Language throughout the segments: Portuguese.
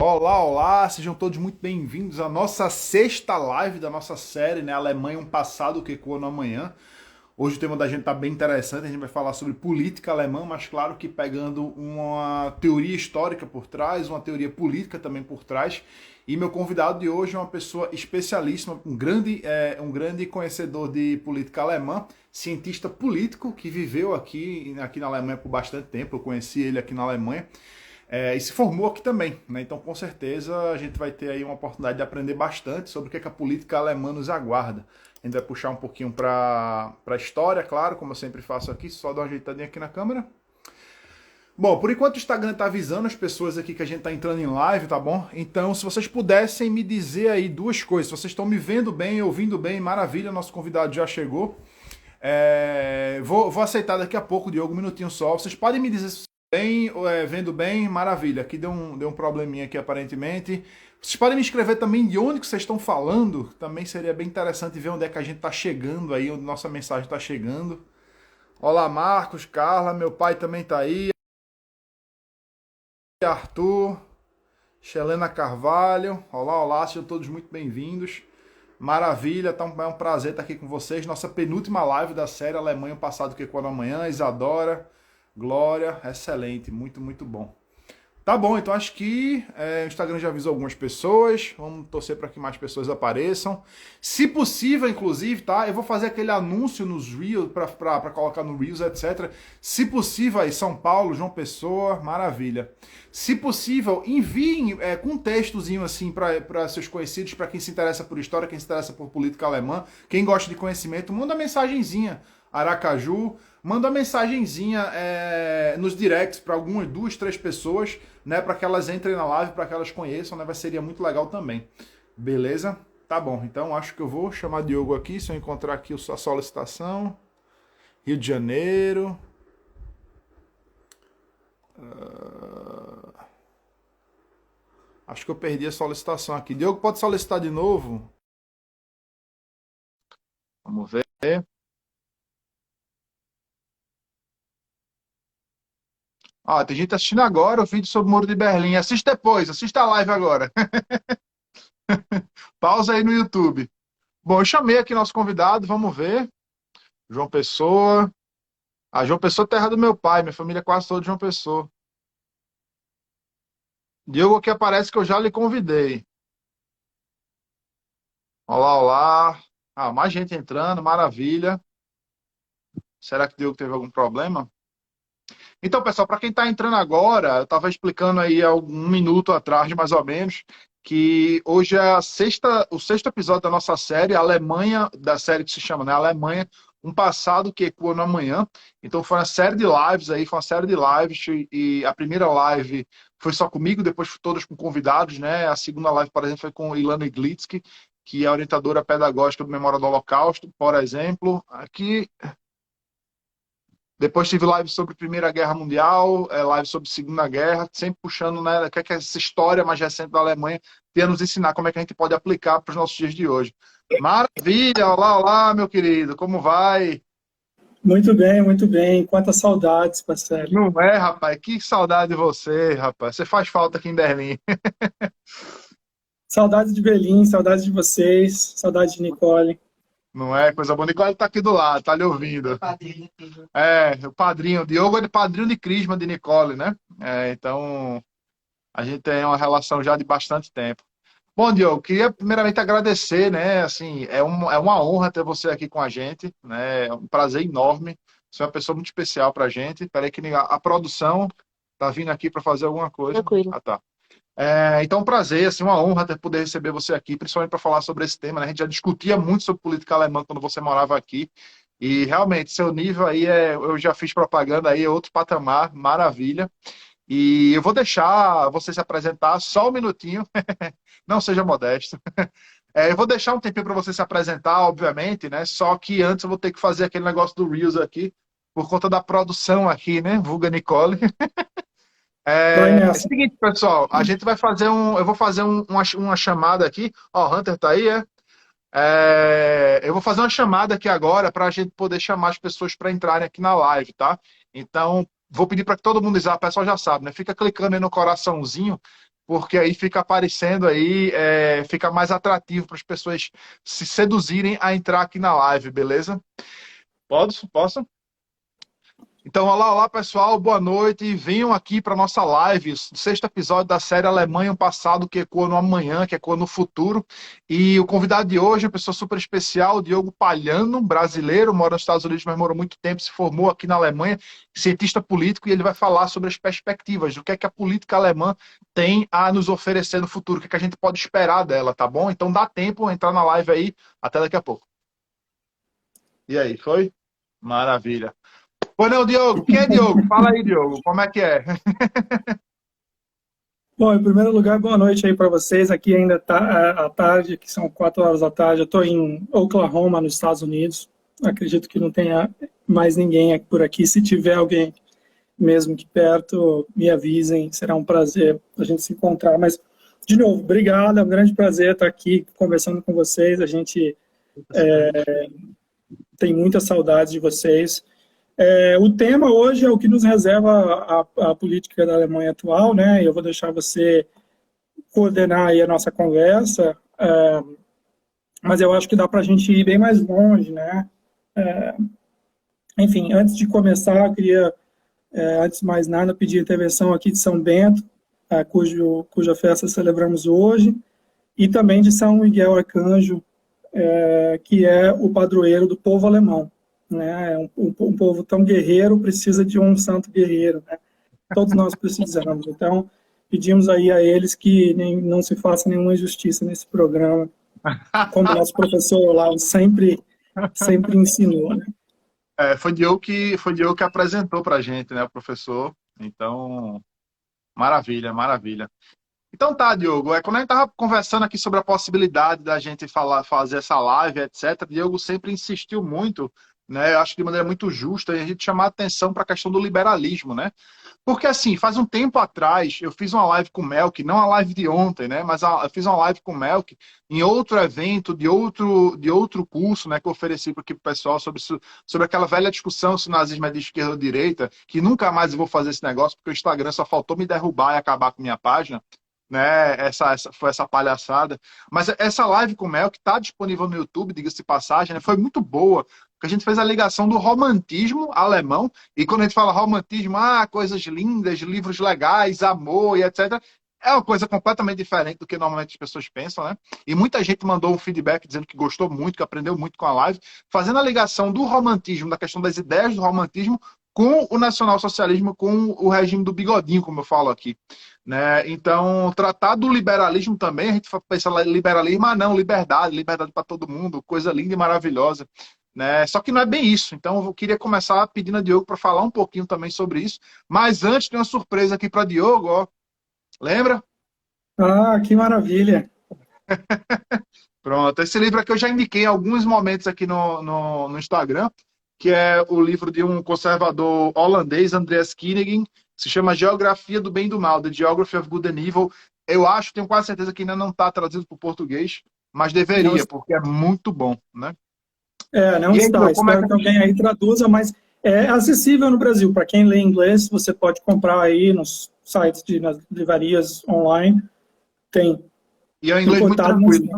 Olá, olá, sejam todos muito bem-vindos à nossa sexta live da nossa série, né? Alemanha, um passado que ecoa no amanhã. Hoje o tema da gente tá bem interessante, a gente vai falar sobre política alemã, mas claro que pegando uma teoria histórica por trás, uma teoria política também por trás. E meu convidado de hoje é uma pessoa especialíssima, um grande conhecedor de política alemã, cientista político que viveu aqui na Alemanha por bastante tempo. Eu conheci ele aqui na Alemanha. E se formou aqui também, né? Então, com certeza, a gente vai ter aí uma oportunidade de aprender bastante sobre o que, é que a política alemã nos aguarda. A gente vai puxar um pouquinho para a história, claro, como eu sempre faço aqui, só dar uma ajeitadinha aqui na câmera. Bom, por enquanto o Instagram está avisando as pessoas aqui que a gente está entrando em live, tá bom? Então, se vocês pudessem me dizer aí duas coisas, se vocês estão me vendo bem, ouvindo bem, maravilha, nosso convidado já chegou. Vou aceitar daqui a pouco, Diogo, um minutinho só. Vocês podem me dizer se bem, vendo bem, maravilha. Aqui deu um probleminha aqui aparentemente. Vocês podem me escrever também de onde que vocês estão falando. Também seria bem interessante ver onde é que a gente está chegando aí, onde nossa mensagem está chegando. Olá, Marcos, Carla, meu pai também está aí. Arthur, Xelena Carvalho. Olá, olá, sejam todos muito bem-vindos. Maravilha, é um prazer estar aqui com vocês. Nossa penúltima live da série Alemanha, o passado que ecoa no amanhã. Isadora, Glória, excelente, muito, muito bom. Tá bom, então acho que o Instagram já avisou algumas pessoas. Vamos torcer para que mais pessoas apareçam. Se possível, inclusive, tá? Eu vou fazer aquele anúncio nos Reels, para colocar no Reels, etc. Se possível, aí, São Paulo, João Pessoa, maravilha. Se possível, enviem com um textozinho assim para seus conhecidos, para quem se interessa por história, quem se interessa por política alemã, quem gosta de conhecimento, manda uma mensagenzinha. Aracaju, manda uma mensagenzinha nos directs para algumas, duas, três pessoas, né, para que elas entrem na live, para que elas conheçam, né, seria muito legal também. Beleza? Tá bom, então acho que eu vou chamar Diogo aqui, se eu encontrar aqui a solicitação. Rio de Janeiro. Acho que eu perdi a solicitação aqui. Diogo, pode solicitar de novo? Vamos ver. Tem gente assistindo agora o vídeo sobre o Muro de Berlim. Assiste depois, assista a live agora. Pausa aí no YouTube. Bom, eu chamei aqui nosso convidado, vamos ver. João Pessoa. João Pessoa é terra do meu pai, minha família é quase toda de João Pessoa. Diogo aqui aparece que eu já lhe convidei. Olá, olá. Mais gente entrando, maravilha. Será que o Diogo teve algum problema? Então, pessoal, para quem está entrando agora, eu estava explicando aí há um minuto atrás, mais ou menos, que hoje é o sexto episódio da nossa série, a Alemanha, da série que se chama, né? Alemanha, um passado que ecoa no amanhã. Então, foi uma série de lives aí, foi uma série de lives, e a primeira live foi só comigo, depois foi todas com convidados, né? A segunda live, por exemplo, foi com Ilana Iglitsky, que é orientadora pedagógica do Memória do Holocausto, por exemplo. Aqui depois tive live sobre Primeira Guerra Mundial, live sobre Segunda Guerra, sempre puxando, né, o que é essa história mais recente da Alemanha, para nos ensinar como é que a gente pode aplicar para os nossos dias de hoje. Maravilha! Olá, olá, meu querido, como vai? Muito bem, muito bem. Quantas saudades, parceiro. Não é, rapaz? Que saudade de você, rapaz. Você faz falta aqui em Berlim. Saudades de Berlim, saudades de vocês, saudades de Nicole. Não é? Coisa boa. Nicole tá aqui do lado, tá lhe ouvindo. O padrinho. O Diogo é de padrinho de crisma de Nicole, né? Então, a gente tem uma relação já de bastante tempo. Bom, Diogo, queria primeiramente agradecer, né? Assim, é uma honra ter você aqui com a gente, né? É um prazer enorme. Você é uma pessoa muito especial pra gente. Peraí que a produção tá vindo aqui para fazer alguma coisa. Tranquilo. Tá. Então, um prazer, assim, uma honra poder receber você aqui, principalmente para falar sobre esse tema, né? A gente já discutia muito sobre política alemã quando você morava aqui. E realmente, seu nível aí eu já fiz propaganda aí, é outro patamar, maravilha. E eu vou deixar você se apresentar só um minutinho, não seja modesto. Eu vou deixar um tempinho para você se apresentar, obviamente, né? Só que antes eu vou ter que fazer aquele negócio do Reels aqui, por conta da produção aqui, né? Vulga Nicole. Vai É o nessa. seguinte, pessoal, a gente vai fazer eu vou fazer uma chamada aqui. Ó, o Hunter tá aí, eu vou fazer uma chamada aqui agora para a gente poder chamar as pessoas para entrarem aqui na live, tá? Então, vou pedir para que todo mundo, o pessoal já sabe, né? Fica clicando aí no coraçãozinho porque aí fica aparecendo aí, fica mais atrativo para as pessoas se seduzirem a entrar aqui na live, beleza? Posso? Então, olá, pessoal, boa noite. Venham aqui para nossa live, sexto episódio da série Alemanha, um passado que ecoa no amanhã, que ecoa no futuro. E o convidado de hoje é uma pessoa super especial, o Diogo Palhano, brasileiro, mora nos Estados Unidos, mas morou muito tempo, se formou aqui na Alemanha, cientista político, e ele vai falar sobre as perspectivas, do que é que a política alemã tem a nos oferecer no futuro, o que é que a gente pode esperar dela, tá bom? Então dá tempo, entrar na live aí, até daqui a pouco. E aí, foi? Maravilha. Oi, não, Diogo. Quem é Diogo? Fala aí, Diogo. Como é que é? Bom, em primeiro lugar, boa noite aí para vocês. Aqui ainda tá à tarde, que são 4 horas da tarde. Eu estou em Oklahoma, nos Estados Unidos. Acredito que não tenha mais ninguém por aqui. Se tiver alguém mesmo aqui perto, me avisem. Será um prazer a gente se encontrar. Mas, de novo, obrigado. É um grande prazer estar aqui conversando com vocês. A gente tem muita saudade de vocês. O tema hoje é o que nos reserva a política da Alemanha atual, né? Eu vou deixar você coordenar aí a nossa conversa, mas eu acho que dá para a gente ir bem mais longe, né? Enfim, antes de começar, eu queria, antes de mais nada, pedir a intervenção aqui de São Bento, cuja festa celebramos hoje, e também de São Miguel Arcanjo, que é o padroeiro do povo alemão. Né? Um povo tão guerreiro precisa de um santo guerreiro, né? Todos nós precisamos. Então, pedimos aí a eles que não se faça nenhuma injustiça nesse programa, como nosso professor Olavo sempre ensinou. Né? Foi Diogo que apresentou para a gente, né, o professor. Então, maravilha, maravilha. Então tá, Diogo, quando a gente estava conversando aqui sobre a possibilidade da gente fazer essa live, etc., Diogo sempre insistiu muito, né, eu acho que de maneira muito justa, a gente chamar a atenção para a questão do liberalismo, né? Porque assim, faz um tempo atrás, eu fiz uma live com o Melk, não a live de ontem, né, mas eu fiz uma live com o Melk em outro evento, de outro curso, né, que eu ofereci para o pessoal sobre aquela velha discussão se o nazismo é de esquerda ou direita, que nunca mais eu vou fazer esse negócio, porque o Instagram só faltou me derrubar e acabar com minha página, né? Foi essa palhaçada. Mas essa live com o Mel, que está disponível no YouTube, diga-se de passagem, né, foi muito boa, porque a gente fez a ligação do romantismo alemão, e quando a gente fala romantismo, coisas lindas, livros legais, amor e etc., é uma coisa completamente diferente do que normalmente as pessoas pensam, né? E muita gente mandou um feedback dizendo que gostou muito, que aprendeu muito com a live, fazendo a ligação do romantismo, da questão das ideias do romantismo, com o nacionalsocialismo, com o regime do bigodinho, como eu falo aqui. Né? Então, tratar do liberalismo também, a gente pensa liberalismo, não, liberdade para todo mundo, coisa linda e maravilhosa. Né? Só que não é bem isso. Então, eu queria começar pedindo a Diogo para falar um pouquinho também sobre isso. Mas antes, tem uma surpresa aqui para Diogo, ó. Lembra? Que maravilha! Pronto, esse livro aqui eu já indiquei em alguns momentos aqui no Instagram, que é o livro de um conservador holandês, Andreas Kinnegen, se chama Geografia do Bem e do Mal, The Geography of Good and Evil. Eu acho, tenho quase certeza que ainda não está traduzido para o português, mas deveria, porque é muito bom, né? Não e está. Aí, Espero que alguém aí traduza, mas é acessível no Brasil. Para quem lê inglês, você pode comprar aí nos sites, nas livrarias online. Tem. E é um inglês muito tranquilo.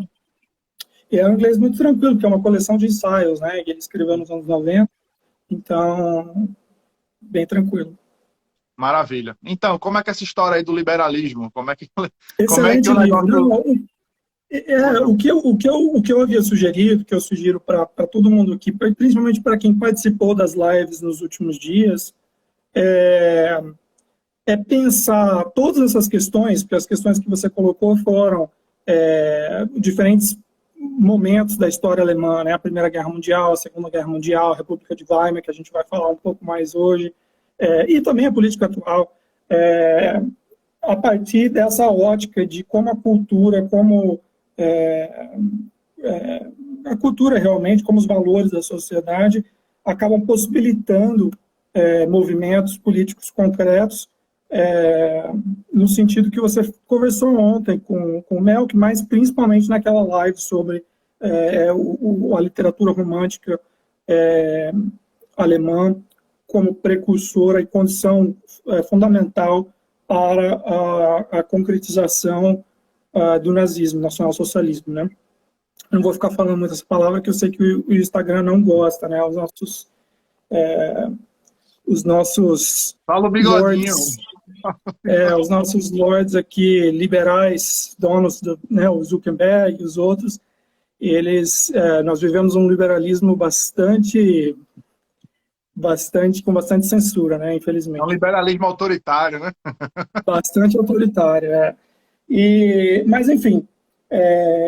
É um inglês muito tranquilo, porque é uma coleção de ensaios, né? Que ele escreveu nos anos 90. Então, bem tranquilo. Maravilha. Então, como é que é essa história aí do liberalismo? Excelente livro. O que eu havia sugerido, que eu sugiro para todo mundo aqui, principalmente para quem participou das lives nos últimos dias, é pensar todas essas questões, porque as questões que você colocou foram diferentes momentos da história alemã, né? A Primeira Guerra Mundial, a Segunda Guerra Mundial, a República de Weimar, que a gente vai falar um pouco mais hoje, e também a política atual, a partir dessa ótica de como a cultura, a cultura realmente, como os valores da sociedade acabam possibilitando movimentos políticos concretos, no sentido que você conversou ontem com o Melk, mas principalmente naquela live sobre a literatura romântica alemã como precursora e condição fundamental para a concretização do nazismo, nacionalsocialismo, né? Eu não vou ficar falando muito essa palavra, que eu sei que o Instagram não gosta, né? Os nossos Fala o bigodinho. lords, os nossos lords aqui, liberais, donos, né, o Zuckerberg e os outros, nós vivemos um liberalismo com bastante censura, né, infelizmente. É um liberalismo autoritário, né? Bastante autoritário, mas, enfim,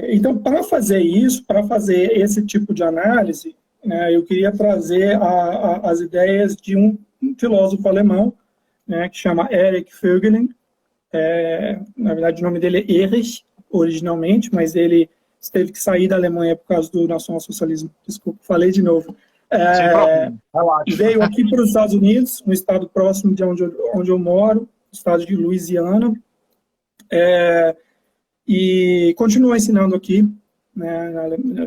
então, para fazer isso, para fazer esse tipo de análise, eu queria trazer as ideias de um filósofo alemão, né, que chama Erich Voegelin. Na verdade, o nome dele é Erich, originalmente, mas ele teve que sair da Alemanha por causa do nacionalsocialismo. Desculpa, falei de novo. Sem problema, relaxa. Veio aqui para os Estados Unidos, um estado próximo de onde eu moro, o estado de Louisiana, e continua ensinando aqui, né,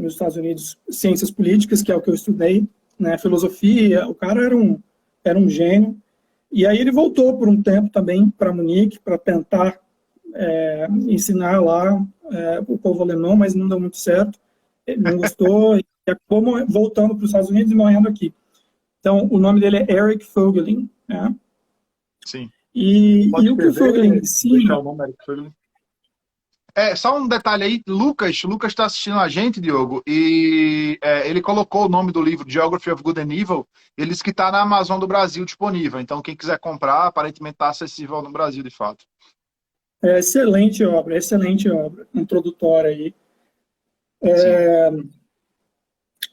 nos Estados Unidos, ciências políticas, que é o que eu estudei, né, filosofia. O cara era um gênio. E aí ele voltou por um tempo também para Munique, para tentar ensinar lá o povo alemão, mas não deu muito certo. Ele não gostou e acabou voltando para os Estados Unidos e morrendo aqui. Então, o nome dele é Erich Voegelin, né? Sim. E o que o Voegelin ensina... O nome, Erich Voegelin. Só um detalhe aí, Lucas está assistindo a gente, Diogo, e ele colocou o nome do livro Geography of Good and Evil, ele disse que está na Amazon do Brasil disponível, então quem quiser comprar, aparentemente está acessível no Brasil, de fato. Excelente obra, introdutória aí.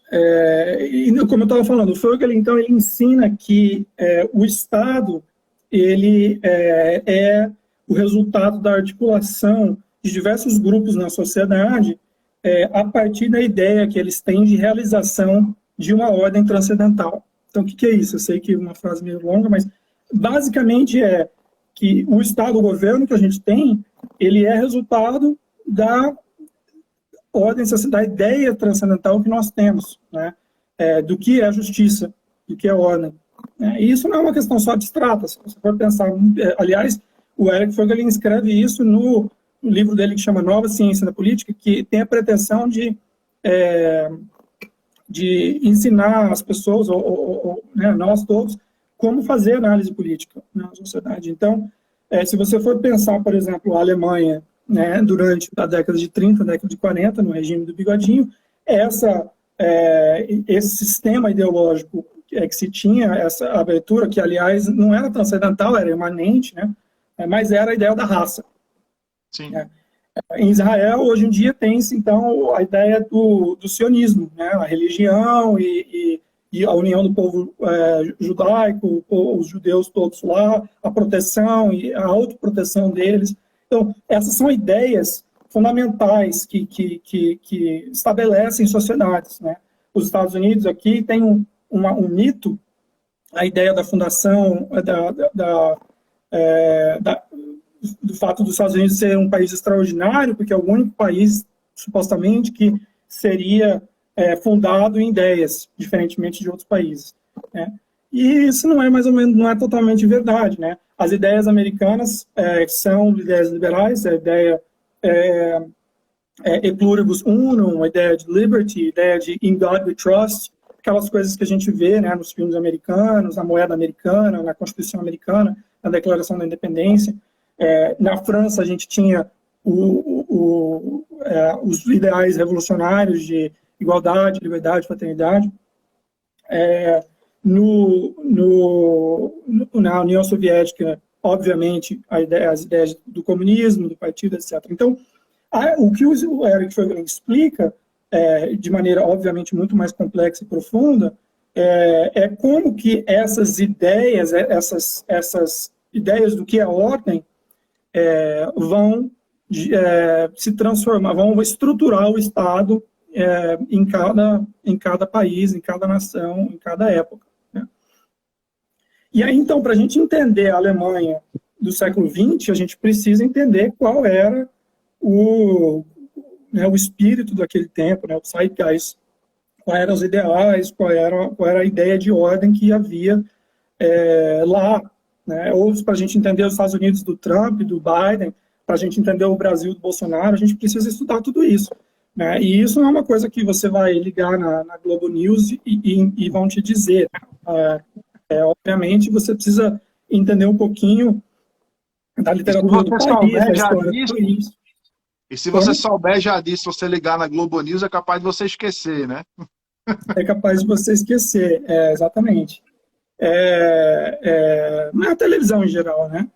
E como eu estava falando, o Voegelin, então, ele ensina que o Estado ele é o resultado da articulação de diversos grupos na sociedade a partir da ideia que eles têm de realização de uma ordem transcendental. Então, o que é isso? Eu sei que é uma frase meio longa, mas basicamente é que o Estado, o governo que a gente tem, ele é resultado da ordem, da ideia transcendental que nós temos, né? Do que é a justiça, do que é a ordem. E isso não é uma questão só abstrata, se você for pensar. Aliás, o Erich Voegelin escreve isso no livro dele que chama Nova Ciência da Política, que tem a pretensão de ensinar as pessoas, né, nós todos, como fazer análise política na sociedade. Então, se você for pensar, por exemplo, a Alemanha, né, durante a década de 30, a década de 40, no regime do bigodinho, esse sistema ideológico que se tinha, essa abertura, que, aliás, não era transcendental, era imanente, né, mas era a ideia da raça. Sim. Em Israel, hoje em dia, tem-se, então, a ideia do sionismo, né, a religião e a união do povo judaico, os judeus todos lá, a proteção e a autoproteção deles. Então, essas são ideias fundamentais que estabelecem sociedades, né? Os Estados Unidos aqui tem um mito, a ideia da fundação, do fato dos Estados Unidos ser um país extraordinário, porque é o único país, supostamente, que seria fundado em ideias, diferentemente de outros países, né? E isso não é mais ou menos, não é totalmente verdade, né? As ideias americanas são ideias liberais, a ideia e pluribus unum, a ideia de liberty, a ideia de in God we trust, aquelas coisas que a gente vê, né, nos filmes americanos, na moeda americana, na Constituição americana, na Declaração da Independência. Na França, a gente tinha os ideais revolucionários de igualdade, liberdade, fraternidade. Na União Soviética, obviamente, as ideias do comunismo, do partido, etc. Então, o que o Erich Voegelin explica, de maneira, obviamente, muito mais complexa e profunda, como que essas ideias, essas ideias do que é ordem, vão se transformar, vão estruturar o Estado em cada país, em cada nação, em cada época, né? E aí, então, para a gente entender a Alemanha do século XX, a gente precisa entender qual era o espírito daquele tempo, né, o Zeitgeist, quais eram os ideais, qual era a ideia de ordem que havia lá né? Ou para a gente entender os Estados Unidos do Trump, do Biden, para a gente entender o Brasil do Bolsonaro, a gente precisa estudar tudo isso, né? E isso não é uma coisa que você vai ligar na Globo News e vão te dizer, né? Obviamente, você precisa entender um pouquinho da literatura do país, da história do país. E se você souber já disso, se você ligar na Globo News, é capaz de você esquecer, né? É capaz de você esquecer, exatamente. Na televisão em geral, né?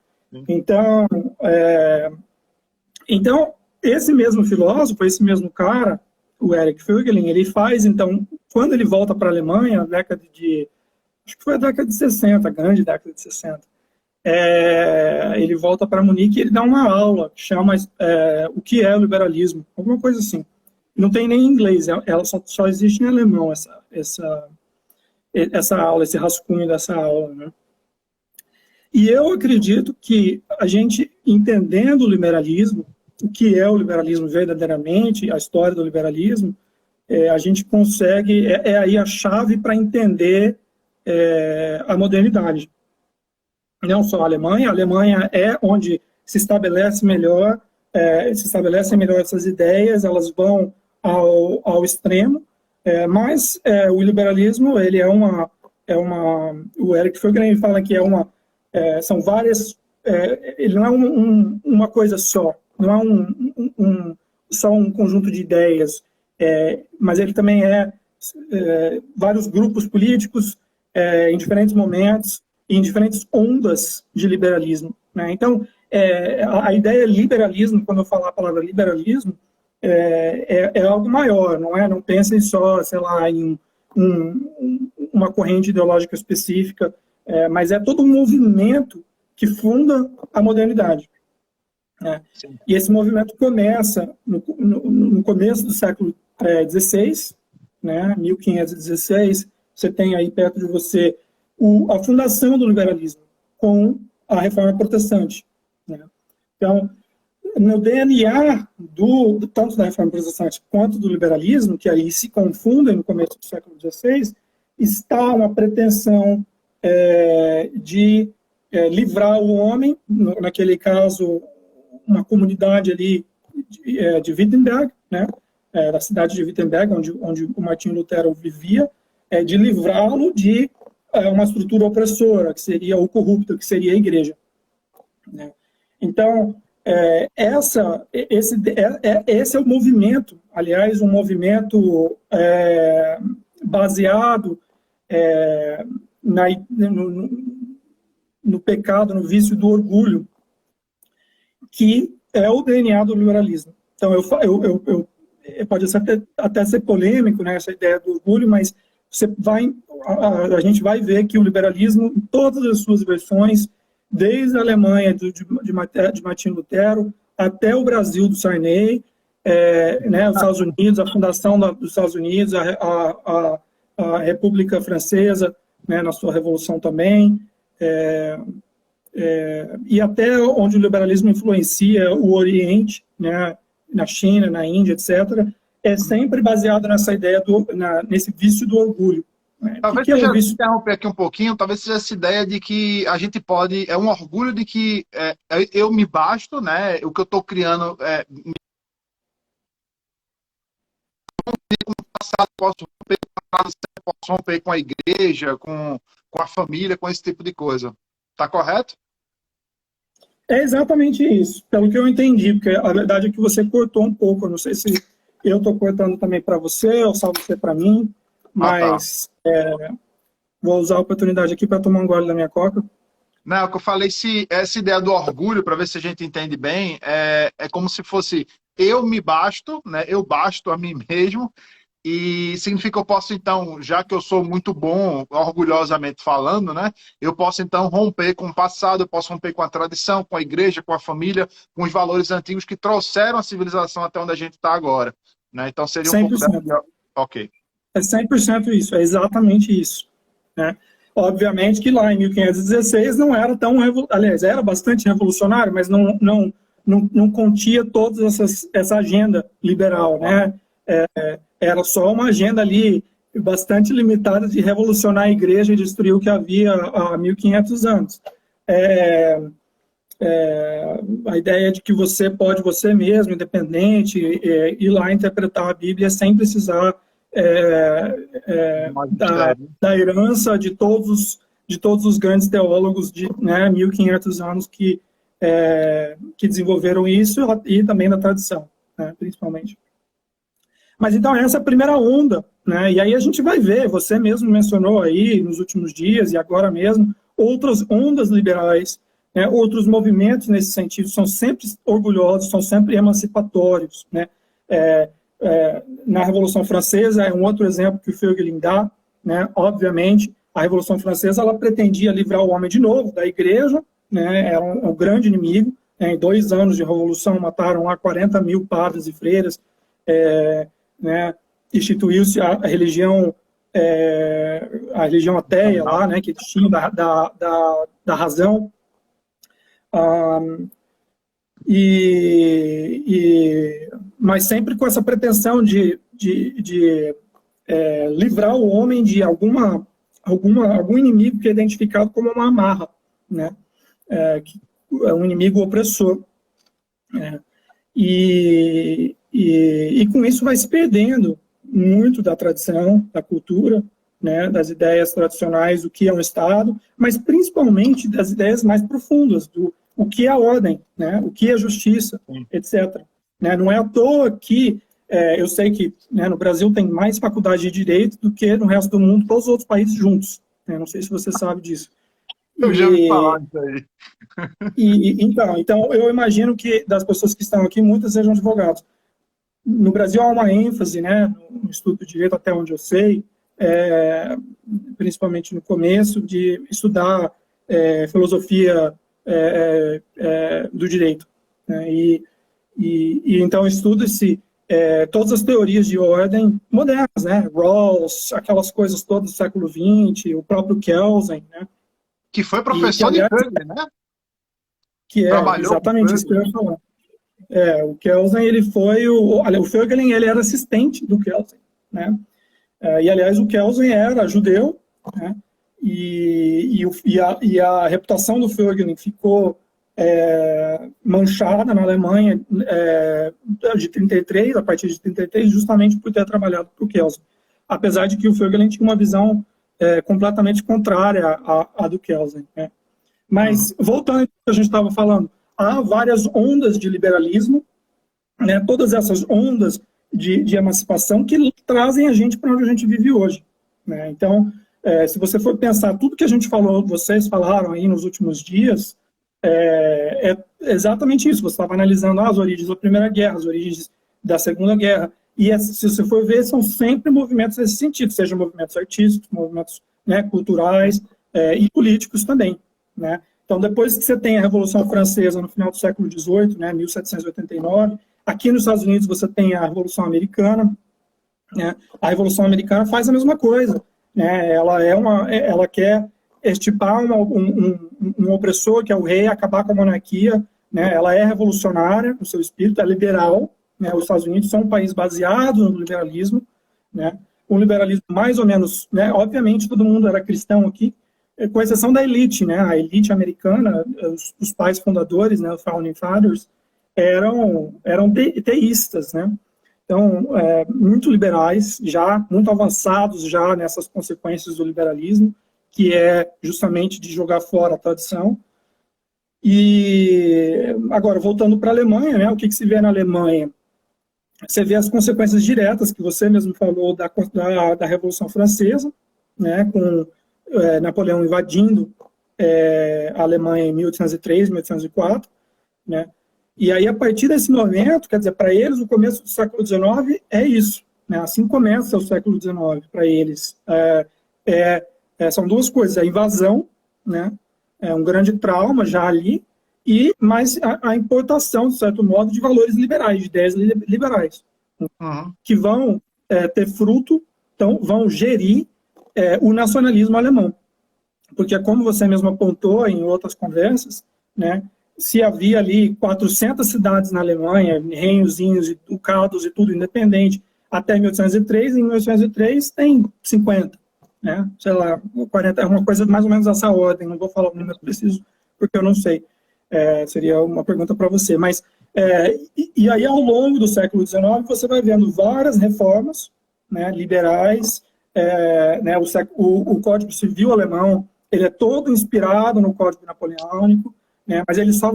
Então, esse mesmo filósofo, esse mesmo cara, o Eric Voegelin, ele faz, então, quando ele volta para a Alemanha, acho que foi a década de 60, a grande década de 60, ele volta para Munique e ele dá uma aula que chama o que é o liberalismo, alguma coisa assim. Não tem nem em inglês, ela só existe em alemão, essa aula, esse rascunho dessa aula, né? E eu acredito que a gente, entendendo o liberalismo, o que é o liberalismo verdadeiramente, a história do liberalismo, a gente consegue, aí a chave para entender a modernidade. Não só a Alemanha é onde se estabelecem melhor essas ideias, elas vão ao extremo, mas o liberalismo, ele o Eric Voegelin fala que são várias, ele não é uma coisa só, não é só um conjunto de ideias, mas ele também vários grupos políticos em diferentes momentos, em diferentes ondas de liberalismo, né? Então, a ideia liberalismo, quando eu falar a palavra liberalismo, é algo maior, não é? Não pensem só, sei lá, em uma corrente ideológica específica, mas é todo um movimento que funda a modernidade, né? E esse movimento começa no começo do século XVI, né? 1516, você tem aí perto de você a fundação do liberalismo com a Reforma Protestante, né? Então, no DNA tanto da Reforma Protestante quanto do liberalismo, que aí se confundem no começo do século XVI, está uma pretensão de livrar o homem, naquele caso, uma comunidade ali de Wittenberg, né? Da cidade de Wittenberg, onde o Martinho Lutero vivia, de livrá-lo de uma estrutura opressora, que seria o corrupto, que seria a igreja, né? Então, esse é o movimento, aliás, um movimento baseado no pecado, no vício do orgulho, que é o DNA do liberalismo. Então, pode até ser polêmico, né, essa ideia do orgulho, mas a gente vai ver que o liberalismo, em todas as suas versões, desde a Alemanha de Martinho Lutero até o Brasil do Sarney, né, os Estados Unidos, a fundação dos Estados Unidos, a República Francesa, né, na sua revolução também, e até onde o liberalismo influencia o Oriente, né, na China, na Índia, etc., é sempre baseado nessa ideia nesse vício do orgulho. Talvez seja, interromper aqui um pouquinho, talvez seja essa ideia de que a gente pode, um orgulho de que eu me basto, né, o que eu estou criando posso romper com a tradição, posso romper com a igreja, com a família, com esse tipo de coisa. Está correto? É exatamente isso, pelo que eu entendi, porque a verdade é que você cortou um pouco, eu não sei se eu estou cortando também para você, ou só você para mim, mas vou usar a oportunidade aqui para tomar um gole da minha coca. Não, o que eu falei, essa ideia do orgulho, para ver se a gente entende bem, é como se fosse eu me basto, né? Eu basto a mim mesmo, e significa que eu posso, então, já que eu sou muito bom, orgulhosamente falando, né? Eu posso, então, romper com o passado, eu posso romper com a tradição, com a igreja, com a família, com os valores antigos que trouxeram a civilização até onde a gente está agora, né? Então, seria um 100%. pouco... Ok. É 100% isso, é exatamente isso, né? Obviamente que lá em 1516 não era tão... Aliás, era bastante revolucionário, mas não continha toda essa agenda liberal, né? Era só uma agenda ali bastante limitada de revolucionar a igreja e destruir o que havia há 1500 anos. é, a ideia de que você pode, você mesmo, independente, ir lá interpretar a Bíblia sem precisar da herança de todos os grandes teólogos de 1.500 anos que desenvolveram isso, e também da tradição, né, principalmente. Mas então essa é a primeira onda, né? E aí a gente vai ver, você mesmo mencionou aí nos últimos dias e agora mesmo, outras ondas liberais, né? Outros movimentos nesse sentido são sempre orgulhosos, são sempre emancipatórios, né? Na Revolução Francesa é um outro exemplo que o Fögelin dá, né? Obviamente, a Revolução Francesa ela pretendia livrar o homem de novo da igreja, né? Era um grande inimigo, né? Em 2 anos de revolução mataram lá 40 mil padres e freiras, né? Instituiu-se a religião ateia lá, né? Que eles tinham da razão, mas sempre com essa pretensão de livrar o homem de algum inimigo que é identificado como uma amarra, né? Que é um inimigo opressor, né? E com isso vai se perdendo muito da tradição, da cultura, né, das ideias tradicionais do que é um Estado, mas principalmente das ideias mais profundas, do o que é a ordem, né, o que é justiça, etc. Né, não é à toa que eu sei que, né, no Brasil tem mais faculdade de direito do que no resto do mundo, todos os outros países juntos. Né, não sei se você sabe disso. Eu já ouvi falar disso aí. Então, eu imagino que das pessoas que estão aqui, muitas sejam advogados. No Brasil há uma ênfase, né, no estudo do direito, até onde eu sei, principalmente no começo, de estudar filosofia do direito. Né, então estuda-se todas as teorias de ordem modernas, né, Rawls, aquelas coisas todas do século XX, o próprio Kelsen, né, que foi professor de Fögelin, né? Que exatamente isso que eu ia falar. O Kelsen, ele foi o Fögelin, ele era assistente do Kelsen, né? E aliás o Kelsen era judeu, né? E a reputação do Fögelin ficou manchada na Alemanha de 33, a partir de 33, justamente por ter trabalhado para o Kelsen, apesar de que o Fögelin tinha uma visão completamente contrária à do Kelsen, né? Mas, voltando ao que a gente estava falando, há várias ondas de liberalismo, né, todas essas ondas de emancipação que trazem a gente para onde a gente vive hoje. Né? Então, se você for pensar tudo que a gente falou, vocês falaram aí nos últimos dias, é exatamente isso. Você estava analisando as origens da Primeira Guerra, as origens da Segunda Guerra, e se você for ver, são sempre movimentos nesse sentido, sejam movimentos artísticos, movimentos, né, culturais e políticos também. Né? Então, depois que você tem a Revolução Francesa no final do século XVIII, né, 1789, aqui nos Estados Unidos você tem a Revolução Americana, né? A Revolução Americana faz a mesma coisa. Né? Ela quer extirpar um opressor, que é o rei, acabar com a monarquia. Né? Ela é revolucionária no seu espírito, é liberal. Né? Os Estados Unidos são um país baseado no liberalismo, né? Um liberalismo mais ou menos, né? Obviamente todo mundo era cristão aqui, com exceção da elite, né? A elite americana, os pais fundadores, né? Os founding fathers, eram teístas, né? Então, muito liberais, já muito avançados já nessas consequências do liberalismo, que é justamente de jogar fora a tradição. E agora, voltando para a Alemanha, né? O que se vê na Alemanha? Você vê as consequências diretas que você mesmo falou da Revolução Francesa, né? Com Napoleão invadindo a Alemanha em 1803, 1804, né? E aí, a partir desse momento, quer dizer, para eles, o começo do século XIX é isso, né? Assim começa o século XIX para eles. São duas coisas, a invasão, né? É um grande trauma já ali, mas a importação, de certo modo, de valores liberais, de ideias liberais, que vão ter fruto, então vão gerir o nacionalismo alemão. Porque, como você mesmo apontou em outras conversas, né, se havia ali 400 cidades na Alemanha, reinozinhos e ducados e tudo independente, até 1803, em 1803 tem 50, né, sei lá, 40, é uma coisa mais ou menos essa ordem, não vou falar o número preciso, porque eu não sei. Seria uma pergunta para você. Mas, e aí, ao longo do século XIX, você vai vendo várias reformas, né, liberais, né, o Código Civil alemão, ele é todo inspirado no Código Napoleônico, né, mas ele só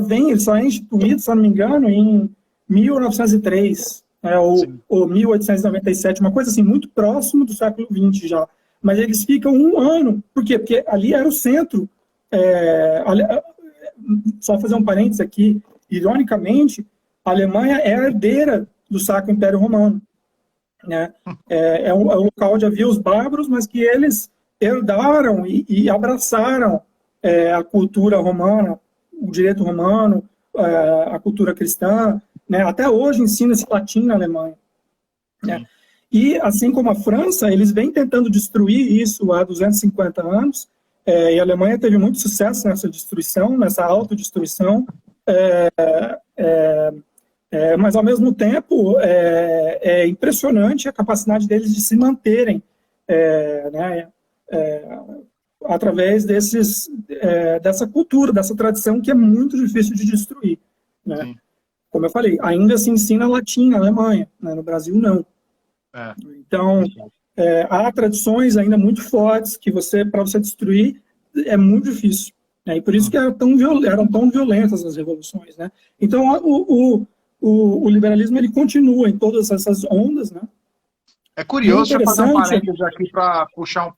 é instituído, se eu não me engano, em 1903, né, ou 1897, uma coisa assim, muito próximo do século XX já. Mas eles ficam um ano. Por quê? Porque ali era o centro. Só fazer um parênteses aqui, ironicamente, a Alemanha é a herdeira do Sacro Império Romano. Né? É um local onde havia os bárbaros, mas que eles herdaram e abraçaram a cultura romana, o direito romano, a cultura cristã. Né? Até hoje ensina-se latim na Alemanha. Né? E, assim como a França, eles vêm tentando destruir isso há 250 anos, e a Alemanha teve muito sucesso nessa destruição, nessa autodestruição, mas, ao mesmo tempo, é impressionante a capacidade deles de se manterem né, através dessa cultura, dessa tradição que é muito difícil de destruir. Né? Como eu falei, ainda se ensina latim na Alemanha, né? No Brasil não. Então, há tradições ainda muito fortes que para você destruir é muito difícil. Né? E por isso que eram tão violentas as revoluções. Né? Então, o liberalismo ele continua em todas essas ondas. Né? É curioso, deixa eu fazer um parênteses aqui para puxar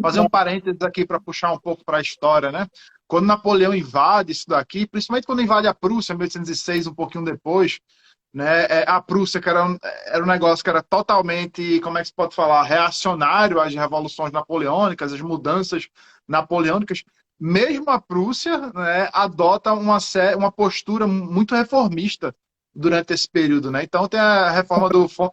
fazer um parênteses aqui para puxar um pouco para a história, né? Quando Napoleão invade isso daqui, principalmente quando invade a Prússia, em 1806, um pouquinho depois, né? A Prússia, que era um negócio que era totalmente, como é que se pode falar, reacionário às revoluções napoleônicas, às mudanças napoleônicas. Mesmo a Prússia, né, adota uma postura muito reformista durante esse período, né? Então tem a reforma do von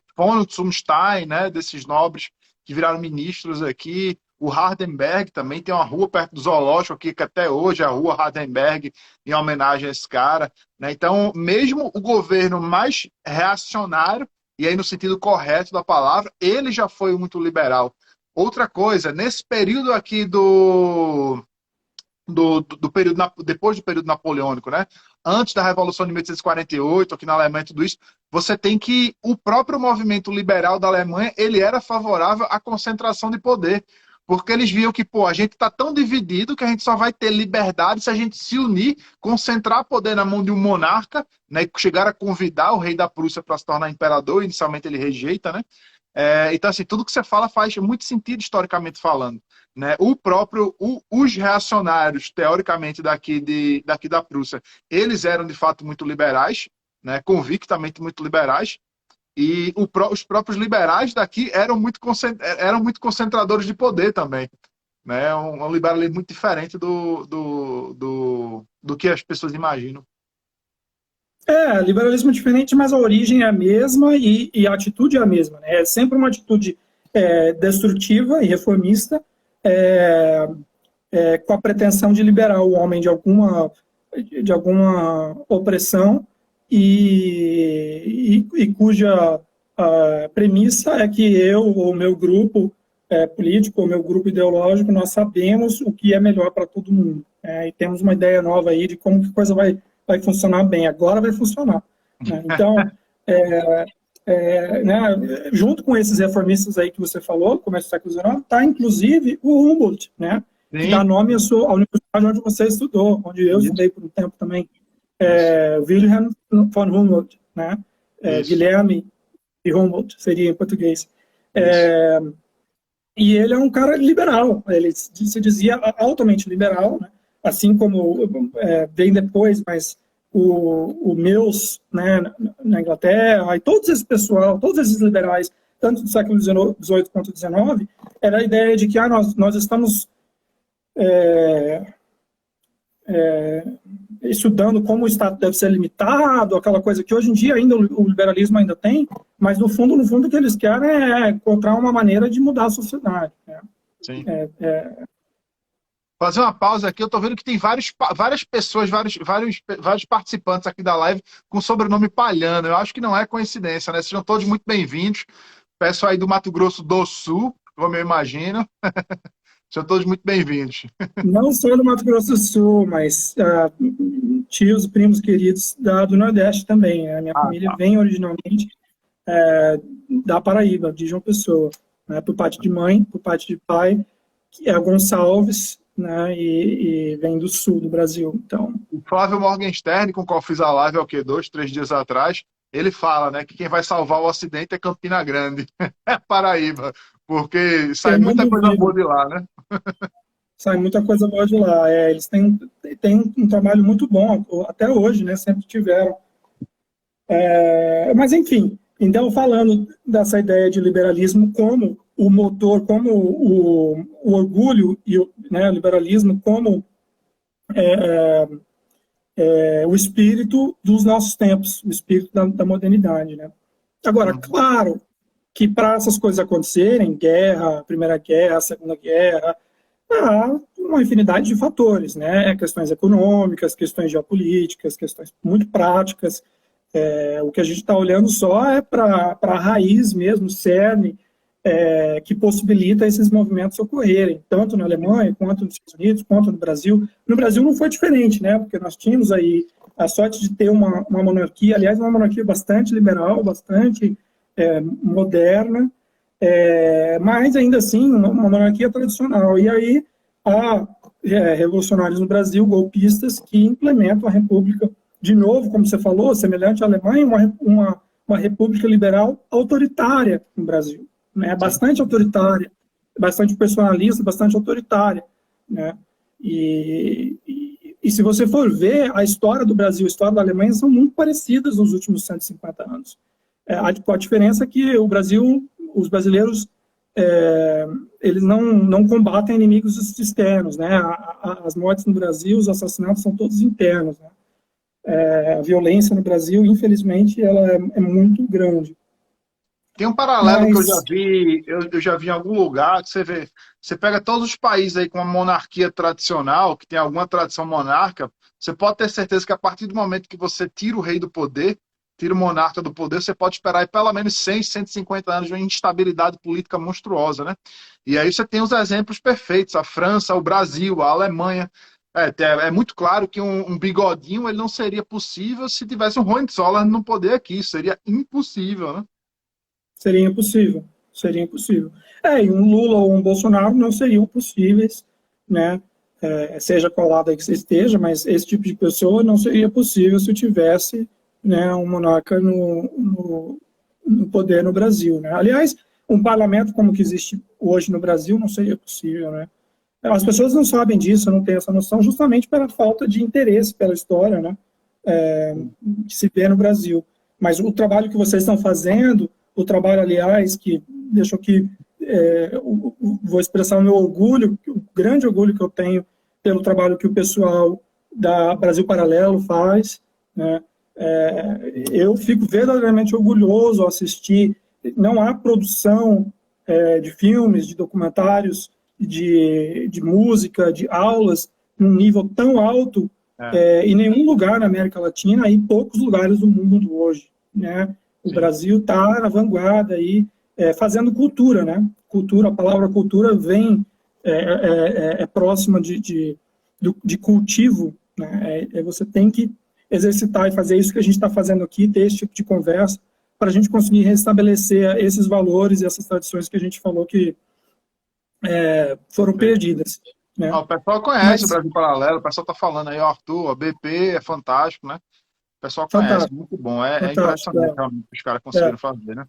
Zumstein, né, desses nobres que viraram ministros aqui. O Hardenberg também tem uma rua perto do zoológico aqui, que até hoje é a rua Hardenberg, em homenagem a esse cara. Né? Então, mesmo o governo mais reacionário, e aí no sentido correto da palavra, ele já foi muito liberal. Outra coisa, nesse período aqui do período, depois do período napoleônico, né? Antes da Revolução de 1848, aqui na Alemanha, tudo isso, você tem que o próprio movimento liberal da Alemanha, ele era favorável à concentração de poder. Porque eles viam que, a gente está tão dividido que a gente só vai ter liberdade se a gente se unir, concentrar poder na mão de um monarca, né, e chegar a convidar o rei da Prússia para se tornar imperador, inicialmente ele rejeita, né? Então, assim, tudo que você fala faz muito sentido historicamente falando. Né? Os reacionários, teoricamente, daqui da Prússia, eles eram, de fato, muito liberais, né, convictamente muito liberais, e os próprios liberais daqui eram muito concentradores de poder também. Né? Um liberalismo muito diferente do que as pessoas imaginam. Liberalismo é diferente, mas a origem é a mesma e a atitude é a mesma. Né? É sempre uma atitude destrutiva e reformista, com a pretensão de liberar o homem de alguma opressão e cuja premissa é que eu ou o meu grupo político ou meu grupo ideológico, nós sabemos o que é melhor para todo mundo. E temos uma ideia nova aí de como que a coisa vai funcionar bem. Agora vai funcionar. Né? Então, né, junto com esses reformistas aí que você falou, no começo do século XIX, está inclusive o Humboldt, né? Que dá nome à universidade onde você estudou, onde eu estudei por um tempo também. Wilhelm von Humboldt, né? Guilherme de Humboldt, seria em português. E ele é um cara liberal, ele se dizia altamente liberal, né? Assim como vem depois, mas o Mills, né, na Inglaterra, e todo esse pessoal, todos esses liberais, tanto do século XVIII quanto XIX, era a ideia de que nós estamos estudando como o Estado deve ser limitado, aquela coisa que hoje em dia ainda o liberalismo ainda tem, mas no fundo o que eles querem é encontrar uma maneira de mudar a sociedade. Né? Sim. Fazer uma pausa aqui, eu estou vendo que tem várias pessoas, vários participantes aqui da live com sobrenome Palhano. Eu acho que não é coincidência, né? Sejam todos muito bem-vindos. Pessoal aí do Mato Grosso do Sul, como eu imagino. São todos muito bem-vindos. Não só do Mato Grosso do Sul, mas tios, primos queridos do Nordeste também. A minha família Tá. vem originalmente da Paraíba, de João Pessoa, né, por parte de mãe, por parte de pai, que é Gonçalves, né, e vem do sul do Brasil. Então, O Flávio Morgenstern, com o qual fiz a live há 2, 3 dias atrás, ele fala, né, que quem vai salvar o Ocidente é Campina Grande, é Paraíba, porque sai eu não muita coisa boa duvido, de lá, né? sai muita coisa boa de lá. Eles têm um trabalho muito bom, até hoje, né, sempre tiveram. Mas, enfim, então, falando dessa ideia de liberalismo como o motor, como o orgulho e né, o liberalismo como o espírito dos nossos tempos, o espírito da modernidade. Né? Agora, claro que para essas coisas acontecerem, guerra, Primeira Guerra, Segunda Guerra, há uma infinidade de fatores, né? Questões econômicas, questões geopolíticas, questões muito práticas. O que a gente está olhando só é para a raiz mesmo, o cerne, que possibilita esses movimentos ocorrerem, tanto na Alemanha, quanto nos Estados Unidos, quanto no Brasil. No Brasil não foi diferente, né? Porque nós tínhamos aí a sorte de ter uma monarquia, aliás, uma monarquia bastante liberal, bastante moderna, mas ainda assim uma monarquia tradicional. E aí há revolucionários no Brasil, golpistas, que implementam a república, de novo, como você falou, semelhante à Alemanha, uma república liberal autoritária no Brasil, né? Bastante autoritária, bastante personalista, bastante autoritária, né? E se você for ver, a história do Brasil e a história da Alemanha são muito parecidas nos últimos 150 anos. A diferença é que o Brasil, os brasileiros, eles não combatem inimigos externos, né? As mortes no Brasil, os assassinatos são todos internos, né? A violência no Brasil, infelizmente, ela é muito grande. Tem um paralelo que eu já vi em algum lugar, que você vê, você pega todos os países aí com uma monarquia tradicional, que tem alguma tradição monarca, você pode ter certeza que a partir do momento que você tira o rei do poder, tira o monarca do poder, você pode esperar aí pelo menos 100, 150 anos de uma instabilidade política monstruosa, né? E aí você tem os exemplos perfeitos, a França, o Brasil, a Alemanha. É muito claro que um bigodinho ele não seria possível se tivesse um Hohenzollern no poder aqui, seria impossível, né? Seria impossível, seria impossível. E um Lula ou um Bolsonaro não seriam possíveis, né? Seja qual lado aí que você esteja, mas esse tipo de pessoa não seria possível se tivesse, né, um monarca no poder no Brasil, né? Aliás, um parlamento como que existe hoje no Brasil não seria possível, né? As pessoas não sabem disso, não têm essa noção, justamente pela falta de interesse pela história, né? Que se vê no Brasil. Mas o trabalho que vocês estão fazendo, o trabalho, aliás, que deixo aqui, vou expressar o meu orgulho, o grande orgulho que eu tenho pelo trabalho que o pessoal da Brasil Paralelo faz, né? Eu fico verdadeiramente orgulhoso ao assistir. Não há produção de filmes, de documentários, de música, de aulas, num nível tão alto em nenhum lugar na América Latina e em poucos lugares do mundo hoje, né? O Brasil está na vanguarda aí, fazendo cultura, né? Cultura, a palavra cultura vem próxima de cultivo, né? Você tem que exercitar e fazer isso que a gente está fazendo aqui, ter esse tipo de conversa, para a gente conseguir restabelecer esses valores e essas tradições que a gente falou que foram perdidas. Né? O pessoal conhece o Brasil Paralelo, o pessoal está falando aí, o Arthur, a BP é fantástico, né? O pessoal conhece, muito bom. É impressionante realmente o que os caras conseguiram fazer, né?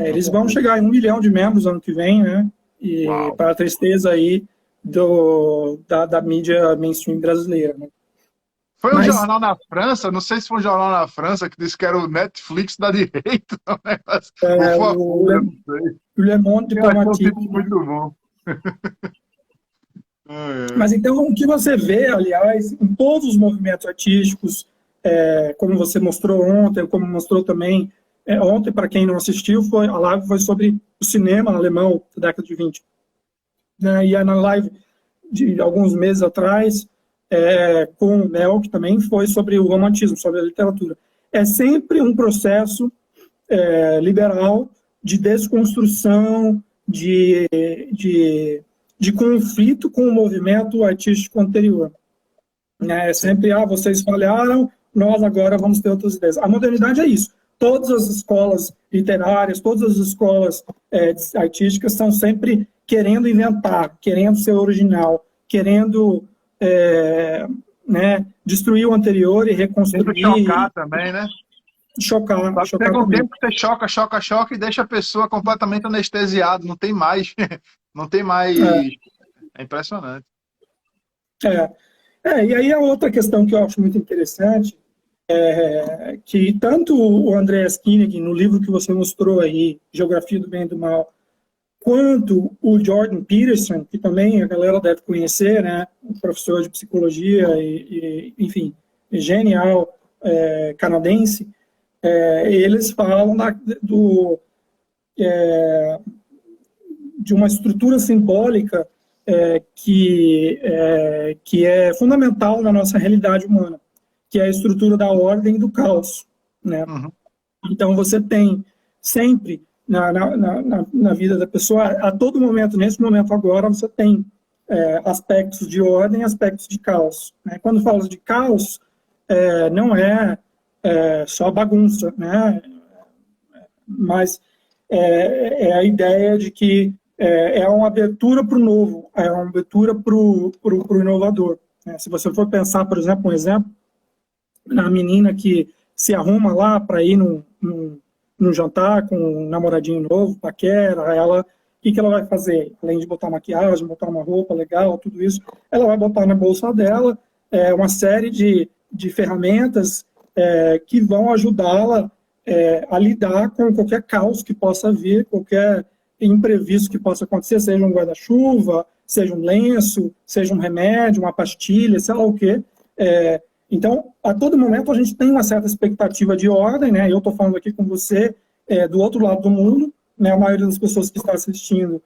Eles vão chegar em 1 milhão de membros ano que vem, né? E para a tristeza aí da mídia mainstream brasileira, né? Foi um jornal na França, não sei se foi um jornal na França que disse que era o Netflix da direita. O Le Monde Diplomatique. Muito bom. Mas então, o que você vê, aliás, em todos os movimentos artísticos, como você mostrou ontem, como mostrou também ontem, para quem não assistiu, a live foi sobre o cinema alemão da década de 20. Né? E na live de alguns meses atrás, com o Mel, que também foi sobre o romantismo, sobre a literatura. É sempre um processo liberal de desconstrução, de de conflito com o movimento artístico anterior. É sempre, vocês falharam, nós agora vamos ter outras ideias. A modernidade é isso. Todas as escolas literárias, todas as escolas artísticas estão sempre querendo inventar, querendo ser original, querendo destruir o anterior e reconstruir. Sempre chocar também, né? Chocar. Chega um tempo que você choca e deixa a pessoa completamente anestesiada, não tem mais. Não tem mais. É impressionante. E aí a outra questão que eu acho muito interessante é que tanto o Andreas Kinney, no livro que você mostrou aí, Geografia do Bem e do Mal, quanto o Jordan Peterson, que também a galera deve conhecer, né, um professor de psicologia e enfim, genial, canadense, eles falam de uma estrutura simbólica que é fundamental na nossa realidade humana, que é a estrutura da ordem e do caos, né? Uhum. Então você tem sempre na vida da pessoa, a todo momento, nesse momento agora, você tem aspectos de ordem e aspectos de caos, né? Quando falo de caos, não é só bagunça, né? Mas é a ideia de que é uma abertura para o novo, é uma abertura para o inovador, né? Se você for pensar, por exemplo, na menina que se arruma lá para ir num jantar com um namoradinho novo, paquera, o que ela vai fazer? Além de botar maquiagem, botar uma roupa legal, tudo isso, ela vai botar na bolsa dela uma série de ferramentas que vão ajudá-la a lidar com qualquer caos que possa vir, qualquer imprevisto que possa acontecer, seja um guarda-chuva, seja um lenço, seja um remédio, uma pastilha, sei lá o quê. Então, a todo momento a gente tem uma certa expectativa de ordem, né? Eu estou falando aqui com você do outro lado do mundo, né? A maioria das pessoas que está assistindo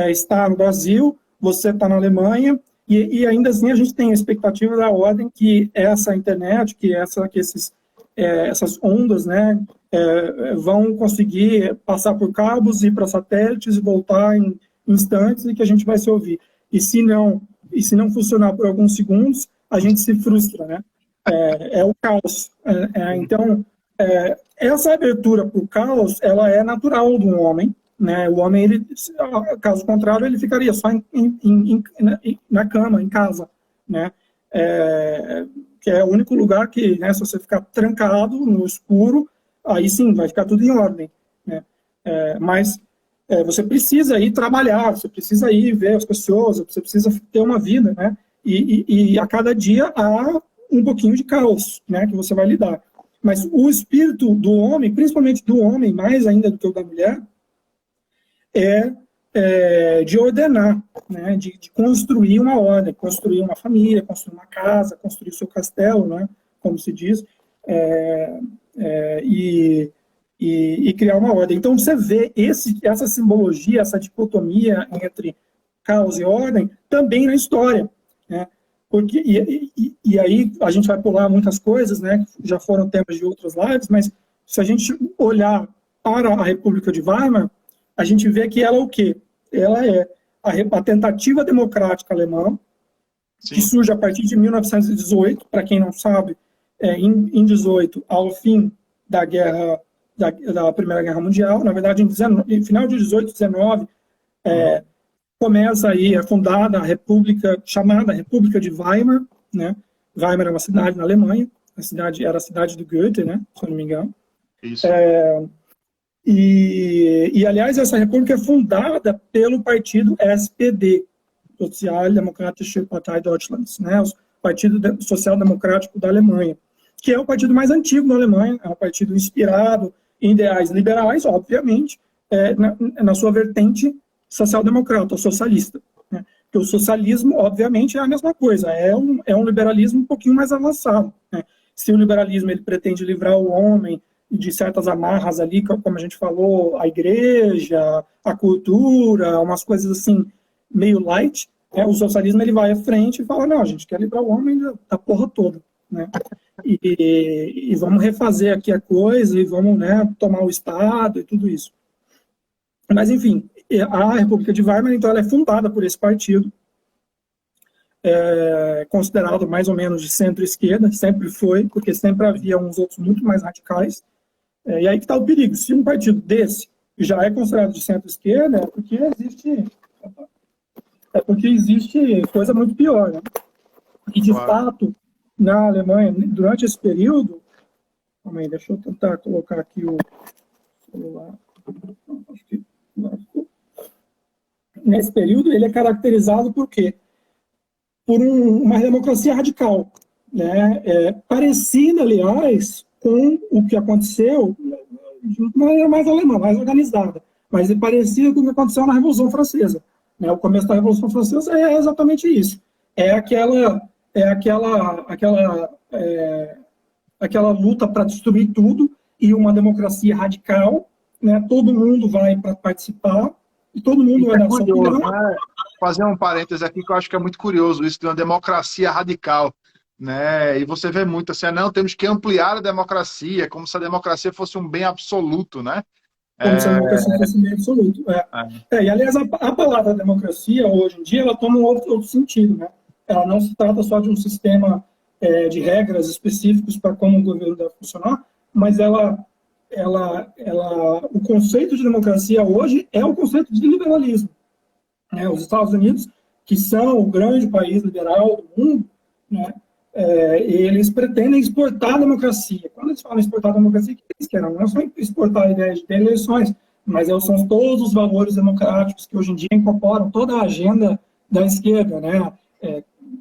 está no Brasil, você está na Alemanha, e ainda assim a gente tem a expectativa da ordem que essa internet, que essas ondas, né, vão conseguir passar por cabos, ir para satélites e voltar em instantes e que a gente vai se ouvir. E se não funcionar por alguns segundos, a gente se frustra, né? É o caos. Então, essa abertura para o caos, ela é natural do homem, né? O homem, caso contrário, ele ficaria só na cama, em casa, né? Que é o único lugar que, né, se você ficar trancado no escuro, aí sim, vai ficar tudo em ordem, né? Mas você precisa ir trabalhar, você precisa ir ver as pessoas, você precisa ter uma vida, né? E a cada dia há um pouquinho de caos, né, que você vai lidar. Mas o espírito do homem, principalmente do homem, mais ainda do que o da mulher, de ordenar, né, de construir uma ordem, construir uma família, construir uma casa, construir o seu castelo, né, como se diz, e criar uma ordem. Então você vê essa simbologia, essa dicotomia entre caos e ordem também na história, né? Porque, e aí a gente vai pular muitas coisas, né, que já foram temas de outras lives, mas se a gente olhar para a República de Weimar, a gente vê que ela é o quê? Ela é a tentativa democrática alemã, sim, que surge a partir de 1918, para quem não sabe, em 18, ao fim da Primeira Guerra Mundial, na verdade, em final de 18, 19, começa aí, fundada a República, chamada República de Weimar, né? Weimar é uma cidade na Alemanha, era a cidade do Goethe, né? Se eu não me engano. Isso. Aliás, essa república é fundada pelo partido SPD, Sozialdemokratische Partei Deutschlands, né? O Partido Social Democrático da Alemanha, que é o partido mais antigo da Alemanha, é um partido inspirado em ideais liberais, obviamente, na sua vertente social-democrata, ou socialista, né? Porque o socialismo, obviamente, é a mesma coisa, é um liberalismo um pouquinho mais avançado, né? Se o liberalismo ele pretende livrar o homem de certas amarras ali, como a gente falou, a igreja, a cultura, umas coisas assim, meio light, o socialismo ele vai à frente e fala, não, a gente quer livrar o homem da porra toda, né? E vamos refazer aqui a coisa, e vamos, né, tomar o Estado e tudo isso. Mas, enfim, a República de Weimar, então, ela é fundada por esse partido, considerado mais ou menos de centro-esquerda, sempre foi, porque sempre havia uns outros muito mais radicais. E aí que está o perigo. Se um partido desse já é considerado de centro-esquerda, é porque existe coisa muito pior, né? E, de fato, na Alemanha, durante esse período... Calma aí, deixa eu tentar colocar aqui o celular. Acho que nesse período, ele é caracterizado por quê? Por uma democracia radical, né? Parecida, aliás, com o que aconteceu de uma maneira mais alemã, mais organizada, mas é parecido com o que aconteceu na Revolução Francesa, né? O começo da Revolução Francesa é exatamente isso. Aquela luta para destruir tudo e uma democracia radical, né? Todo mundo vai para participar e todo mundo vai dar sua opinião. Fazer um parêntese aqui que eu acho que é muito curioso isso de uma democracia radical, né? E você vê muito assim, não, temos que ampliar a democracia, como se a democracia fosse um bem absoluto, né? Como se a democracia fosse um bem absoluto. E, aliás, a palavra democracia, hoje em dia, ela toma um outro sentido, né? Ela não se trata só de um sistema de regras específicos para como o governo deve funcionar, mas o conceito de democracia hoje é o conceito de liberalismo. Os Estados Unidos, que são o grande país liberal do mundo, né, eles pretendem exportar a democracia. Quando eles falam exportar a democracia, o que eles querem? Não é só exportar a ideia de ter eleições, mas são todos os valores democráticos que hoje em dia incorporam toda a agenda da esquerda, né?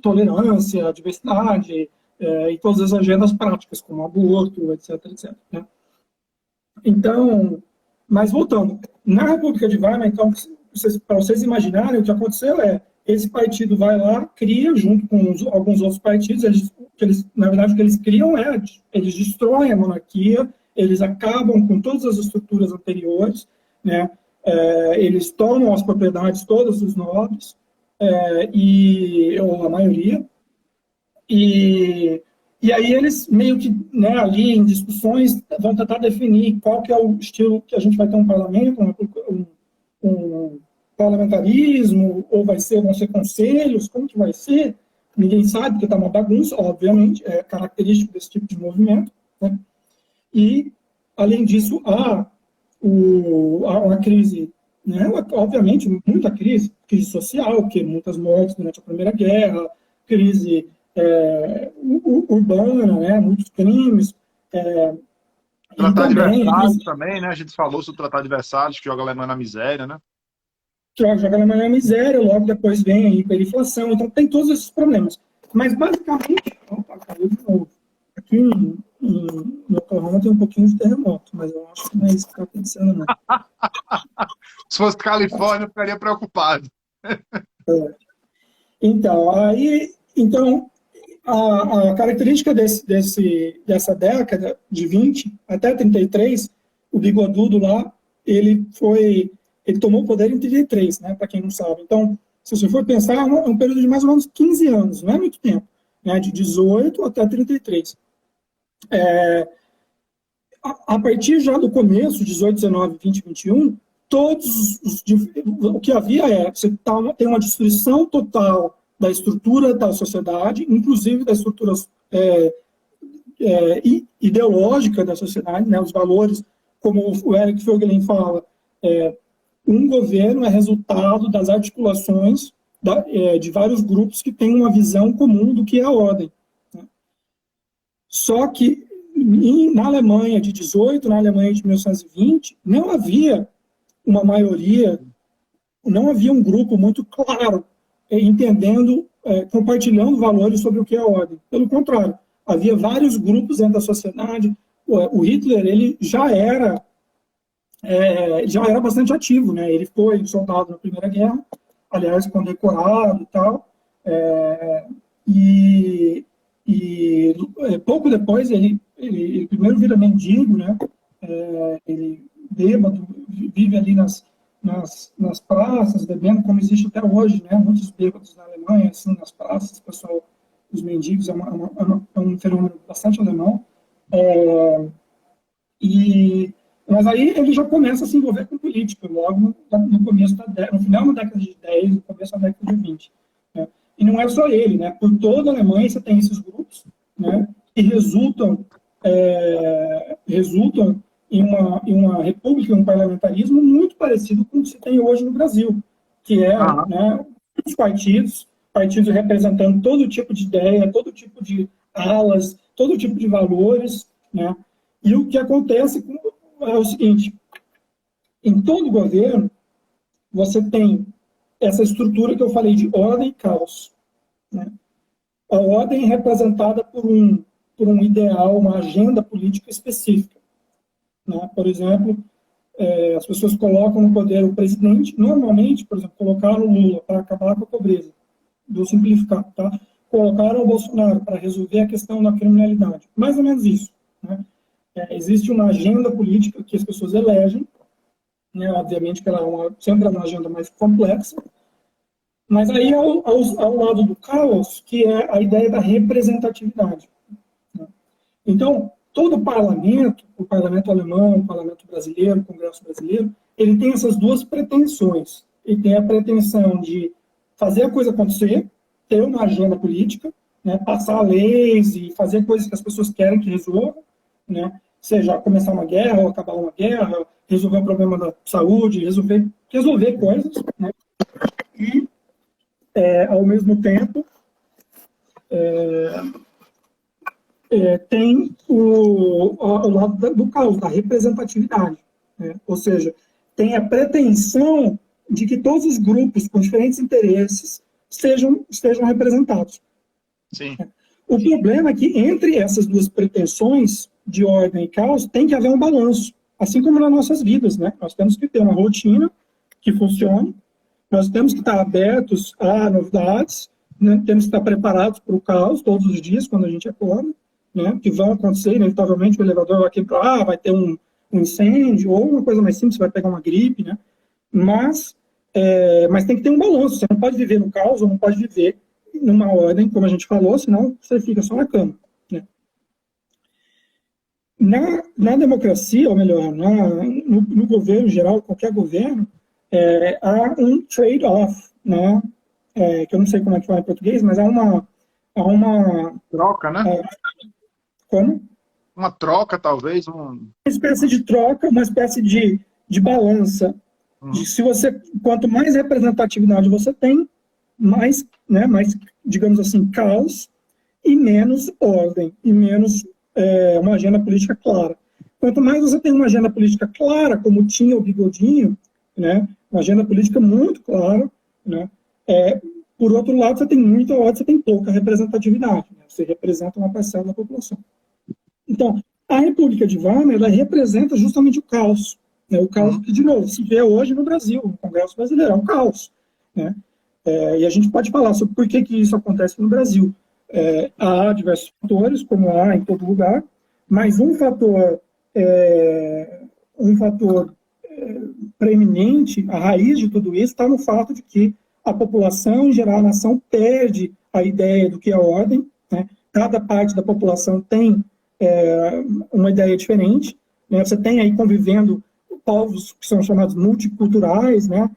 Tolerância, diversidade, e todas as agendas práticas, como aborto, etc, etc. Né? Então, mas voltando, na República de Weimar, então, para vocês imaginarem, o que aconteceu esse partido vai lá, cria, junto com alguns outros partidos, na verdade, o que eles criam eles destroem a monarquia, eles acabam com todas as estruturas anteriores, né? Eles tomam as propriedades todas dos nobres, ou a maioria, e aí eles meio que, né, ali em discussões, vão tentar definir qual que é o estilo que a gente vai ter um parlamento, um parlamentarismo, ou vão ser conselhos, como que vai ser? Ninguém sabe, porque está uma bagunça, obviamente, é característico desse tipo de movimento. Né? E, além disso, há uma crise, né? Obviamente, muita crise social, porque muitas mortes durante a Primeira Guerra, crise urbana, né? Muitos crimes. Tratado de Versalhes também, né? A gente falou sobre o Tratado de Versalhes, que joga a Alemanha na miséria, né? Que joga a Alemanha na miséria, logo depois vem a hiperinflação, então tem todos esses problemas. Mas, basicamente, caiu de novo. Aqui em Oklahoma tem um pouquinho de terremoto, mas eu acho que não é isso que está acontecendo, não. Se fosse Califórnia, eu ficaria preocupado. Então, a característica dessa década de 20 até 33, o Bigodudo lá, ele tomou o poder em 33, né, para quem não sabe. Então, se você for pensar, é um período de mais ou menos 15 anos, não é muito tempo, né, de 18 até 33. A partir já do começo, 18, 19, 20, 21, o que havia você tem uma destruição total da estrutura da sociedade, inclusive da estrutura ideológica da sociedade, né, os valores, como o Eric Voegelin fala, um governo é resultado das articulações de vários grupos que têm uma visão comum do que é a ordem. Né? Só que na Alemanha de 18, na Alemanha de 1920, não havia uma maioria, não havia um grupo muito claro entendendo, compartilhando valores sobre o que é a ordem. Pelo contrário, havia vários grupos dentro da sociedade. O Hitler, ele já era bastante ativo, né? Ele foi soldado na Primeira Guerra, aliás, condecorado e tal, e pouco depois ele primeiro vira mendigo, né? Ele bêbado, vive ali nas praças, bebendo, como existe até hoje, né? Muitos bêbados na Alemanha, assim, nas praças, pessoal, os mendigos, é um fenômeno bastante alemão. E Mas aí ele já começa a se envolver com política, logo no começo no final da década de 10, no começo da década de 20. Né? E não é só ele, né? Por toda a Alemanha você tem esses grupos, né? Que resultam em uma república, um parlamentarismo muito parecido com o que se tem hoje no Brasil, que é, né, os partidos representando todo tipo de ideia, todo tipo de alas, todo tipo de valores, né? E o que acontece é o seguinte: em todo governo você tem essa estrutura que eu falei de ordem e caos, né? A ordem é representada por um ideal, uma agenda política específica, né? Por exemplo, as pessoas colocam no poder o presidente, normalmente, por exemplo, colocaram o Lula para acabar com a pobreza, vou simplificar, tá? Colocaram o Bolsonaro para resolver a questão da criminalidade, mais ou menos isso, né? Existe uma agenda política que as pessoas elegem, né? Obviamente que ela sempre é uma agenda mais complexa, mas aí ao lado do caos, que é a ideia da representatividade, né? Então, todo o parlamento alemão, o parlamento brasileiro, o Congresso brasileiro, ele tem essas duas pretensões. Ele tem a pretensão de fazer a coisa acontecer, ter uma agenda política, né, passar leis e fazer coisas que as pessoas querem que resolvam, né, seja começar uma guerra ou acabar uma guerra, resolver um problema da saúde, resolver coisas, né, e, ao mesmo tempo, tem o lado do caos, da representatividade, né? Ou seja, tem a pretensão de que todos os grupos com diferentes interesses estejam representados. Sim. O problema é que entre essas duas pretensões de ordem e caos tem que haver um balanço, assim como nas nossas vidas, né? Nós temos que ter uma rotina que funcione, nós temos que estar abertos a novidades, né? Temos que estar preparados para o caos todos os dias quando a gente acorda, né? Que vão acontecer, inevitavelmente o elevador vai quebrar, vai ter um incêndio, ou uma coisa mais simples, vai pegar uma gripe, né? Mas tem que ter um balanço, você não pode viver no caos, ou não pode viver numa ordem, como a gente falou, senão você fica só na cama, né? Na democracia, ou melhor, no governo geral, qualquer governo, há um trade-off, né? Que eu não sei como é que fala em português, mas há uma troca, né? Como? Uma troca, talvez. Uma espécie de troca, uma espécie de balança. Quanto mais representatividade você tem, mais, digamos assim, caos e menos ordem, e menos uma agenda política clara. Quanto mais você tem uma agenda política clara, como tinha o Bigodinho, né, uma agenda política muito clara, né, por outro lado, você tem muita ordem, você tem pouca representatividade, né, você representa uma parcela da população. Então, a República de Weimar, ela representa justamente o caos, né, o caos que, de novo, se vê hoje no Brasil, no Congresso Brasileiro, é um caos, né? E a gente pode falar sobre por que isso acontece no Brasil. Há diversos fatores, como há em todo lugar, mas um fator preeminente, a raiz de tudo isso, está no fato de que a população, em geral, a nação, perde a ideia do que é ordem, né? Cada parte da população tem uma ideia diferente, né? Você tem aí convivendo povos que são chamados multiculturais, né?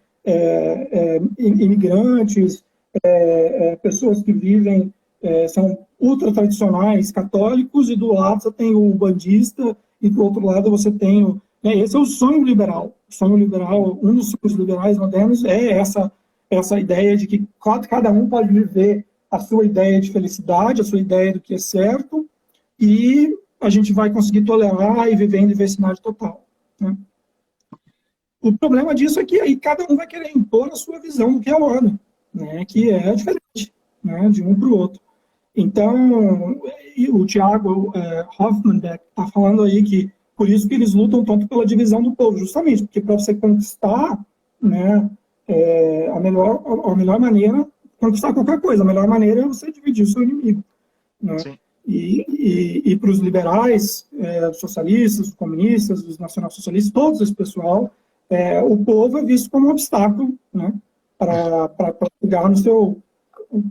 Imigrantes, pessoas que vivem, são ultra-tradicionais católicos, e do lado você tem o bandista, e do outro lado você tem esse é o sonho liberal. O sonho liberal, um dos sonhos liberais modernos é essa ideia de que cada um pode viver a sua ideia de felicidade, a sua ideia do que é certo, e a gente vai conseguir tolerar e viver em diversidade total, né? O problema disso é que aí cada um vai querer impor a sua visão do que é a ordem, né, que é diferente, né, de um para o outro. Então, o Thiago Hoffmann está falando aí que por isso que eles lutam tanto pela divisão do povo, justamente porque para você conquistar, né, a melhor maneira, conquistar qualquer coisa, a melhor maneira é você dividir o seu inimigo, né? Sim. E para os liberais, os socialistas, os comunistas, os nacionalsocialistas, todo esse pessoal, o povo é visto como um obstáculo, né, para chegar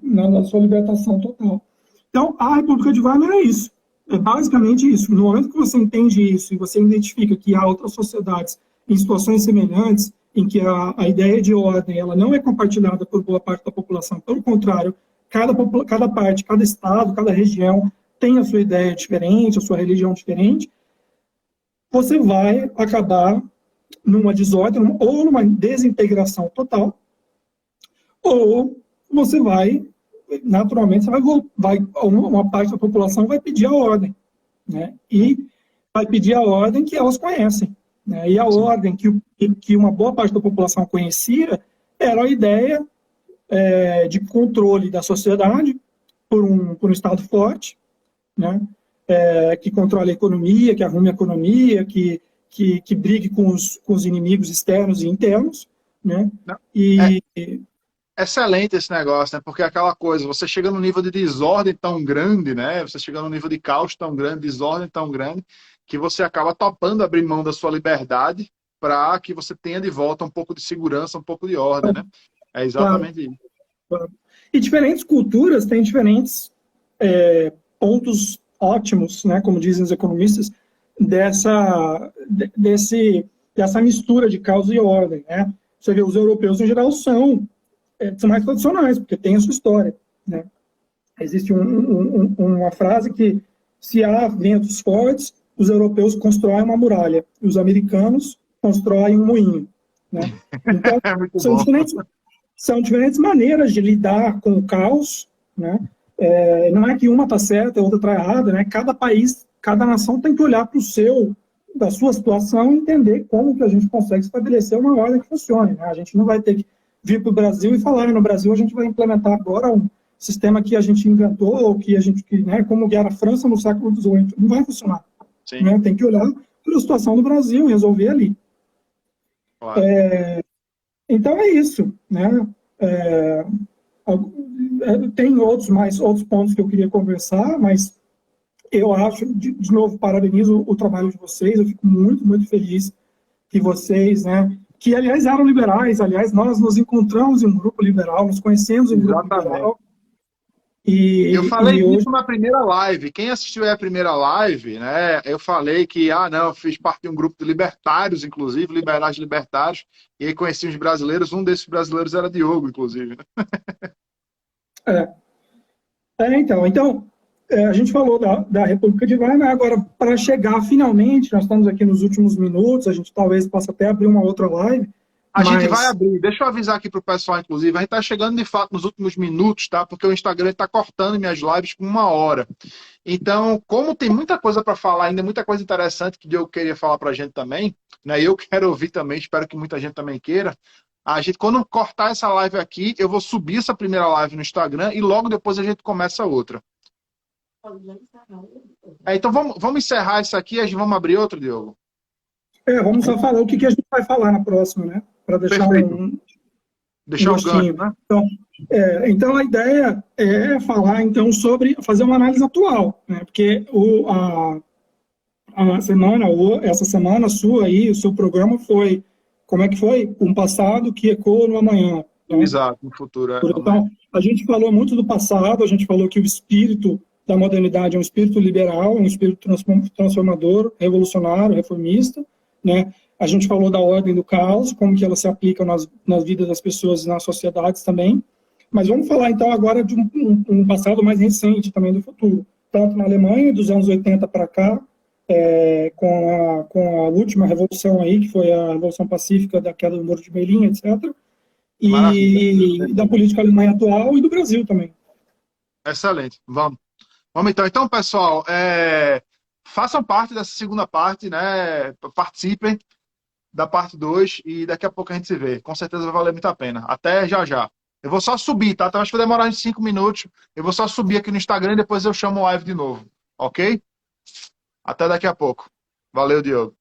na sua libertação total. Então, a República de Weimar é isso. É basicamente isso. No momento que você entende isso e você identifica que há outras sociedades em situações semelhantes, em que a ideia de ordem ela não é compartilhada por boa parte da população, pelo contrário, cada parte, cada estado, cada região tem a sua ideia diferente, a sua religião diferente, você vai acabar numa desordem ou numa desintegração total, ou você vai, naturalmente, uma parte da população vai pedir a ordem, né? E vai pedir a ordem que elas conhecem, né? E a ordem que uma boa parte da população conhecia era a ideia de controle da sociedade por um Estado forte, né? Que controle a economia, que arrume a economia, que brigue com os inimigos externos e internos, né? Não. E Excelente esse negócio, né? Porque é aquela coisa, você chega num nível de desordem tão grande, né? Você chega num nível de caos tão grande, desordem tão grande, que você acaba topando abrir mão da sua liberdade para que você tenha de volta um pouco de segurança, um pouco de ordem, né? É claro, exatamente isso. claro. E diferentes culturas têm diferentes pontos ótimos, né, como dizem os economistas, dessa mistura de causa e ordem, né? Você vê, os europeus, em geral, são mais tradicionais, porque tem a sua história, né? Existe uma frase que, se há ventos fortes, os europeus constroem uma muralha, e os americanos constroem um moinho, né? Então, É muito são bom. diferentes, são diferentes maneiras de lidar com o caos, né? Não é que uma está certa, a outra está errada, né? Cada país, cada nação tem que olhar para da sua situação e entender como que a gente consegue estabelecer uma ordem que funcione, né? A gente não vai ter que vir para o Brasil e falar, no Brasil a gente vai implementar agora um sistema que a gente inventou, ou né, como era a França no século XVIII. Não vai funcionar. Sim, Né? Tem que olhar para a situação do Brasil e resolver ali. claro. Então é isso, né? Tem outros pontos que eu queria conversar, mas eu acho, de novo, parabenizo o trabalho de vocês, eu fico muito, muito feliz que vocês, né, que aliás eram liberais, aliás nós nos encontramos em um grupo liberal, nos conhecemos em um grupo Exatamente. liberal, Eu falei e hoje... disso na primeira live. Quem assistiu a primeira live, né? Eu falei que, não, eu fiz parte de um grupo de libertários, inclusive, liberais libertários, e aí conheci uns brasileiros. Um desses brasileiros era Diogo, inclusive, né? Então, a gente falou da República de Weimar, agora, para chegar finalmente, nós estamos aqui nos últimos minutos, a gente talvez possa até abrir uma outra live, A gente vai mas... abrir. Deixa eu avisar aqui para o pessoal, inclusive. A gente está chegando, de fato, nos últimos minutos, tá? Porque o Instagram está cortando minhas lives com 1 hora. Então, como tem muita coisa para falar ainda, muita coisa interessante que eu queria falar para a gente também, né? Eu quero ouvir também, espero que muita gente também queira. A gente, quando cortar essa live aqui, eu vou subir essa primeira live no Instagram e logo depois a gente começa outra. Então, vamos encerrar isso aqui e a gente vamos abrir outro, Diogo? Vamos só falar o que a gente vai falar na próxima, né? Para deixar Perfeito. Deixar o gancho, né? Então, a ideia é falar, então, sobre fazer uma análise atual, né? Porque essa semana sua aí, o seu programa foi, como é que foi? Um passado que ecoa no amanhã. Né? Exato, no futuro. Então, a gente falou muito do passado, a gente falou que o espírito da modernidade é um espírito liberal, um espírito transformador, revolucionário, reformista, né? A gente falou da ordem do caos, como que ela se aplica nas vidas das pessoas e nas sociedades também. Mas vamos falar, então, agora de um passado mais recente também do futuro. Tanto na Alemanha, dos anos 80 para cá, com a última revolução aí, que foi a Revolução Pacífica da queda do Muro de Berlim, etc. E da política alemã atual e do Brasil também. Excelente. Vamos então. Então, pessoal, façam parte dessa segunda parte, né? Participem da parte 2 e daqui a pouco a gente se vê. Com certeza vai valer muito a pena. Até já já. Eu vou só subir, tá? Então acho que vai demorar uns 5 minutos. Eu vou só subir aqui no Instagram e depois eu chamo o live de novo. Ok? Até daqui a pouco. Valeu, Diogo.